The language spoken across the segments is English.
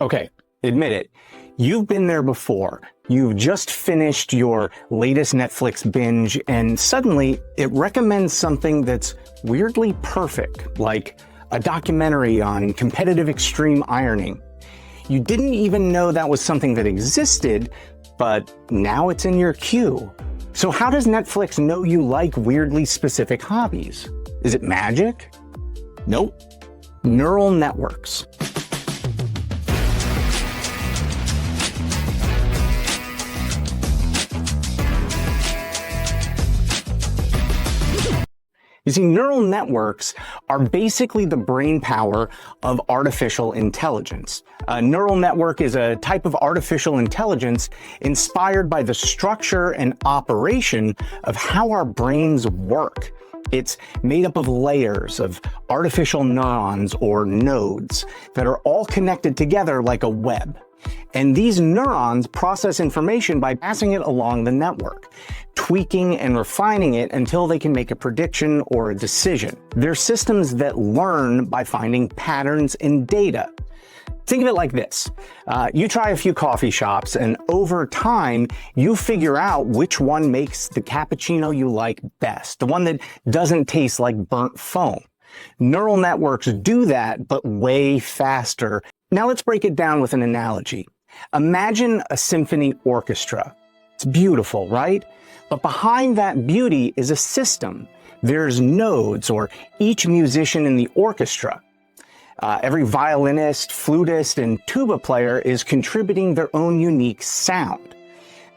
Okay, admit it. You've been there before. You've just finished your latest Netflix binge and suddenly it recommends something that's weirdly perfect, like a documentary on competitive extreme ironing. You didn't even know that was something that existed, but now it's in your queue. So how does Netflix know you like weirdly specific hobbies? Is it magic? Nope. Neural networks. You see, neural networks are basically the brain power of artificial intelligence. A neural network is a type of artificial intelligence inspired by the structure and operation of how our brains work. It's made up of layers of artificial neurons or nodes that are all connected together like a web. And these neurons process information by passing it along the network, tweaking and refining it until they can make a prediction or a decision. They're systems that learn by finding patterns in data. Think of it like this. You try a few coffee shops and over time, you figure out which one makes the cappuccino you like best, the one that doesn't taste like burnt foam. Neural networks do that, but way faster. Now let's break it down with an analogy. Imagine a symphony orchestra. It's beautiful, right? But behind that beauty is a system. There's nodes, or each musician in the orchestra. Every violinist, flutist, and tuba player is contributing their own unique sound.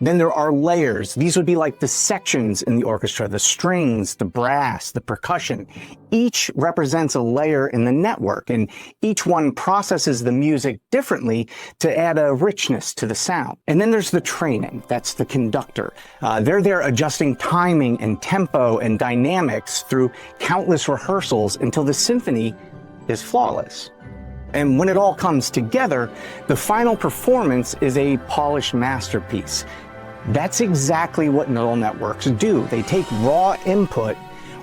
Then there are layers. These would be like the sections in the orchestra, the strings, the brass, the percussion. Each represents a layer in the network, and each one processes the music differently to add a richness to the sound. And then there's the training. That's the conductor. They're there adjusting timing and tempo and dynamics through countless rehearsals until the symphony is flawless. And when it all comes together, the final performance is a polished masterpiece. That's exactly what neural networks do. They take raw input,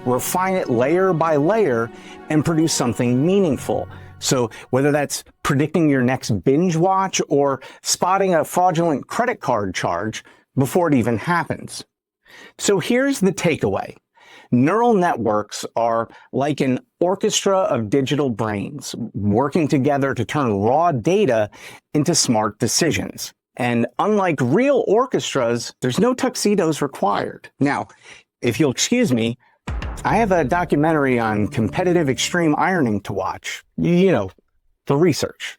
refine it layer by layer, and produce something meaningful. So whether that's predicting your next binge watch or spotting a fraudulent credit card charge before it even happens. So here's the takeaway. Neural networks are like an orchestra of digital brains working together to turn raw data into smart decisions. And unlike real orchestras, there's no tuxedos required. Now, if you'll excuse me, I have a documentary on competitive extreme ironing to watch. You know, the research.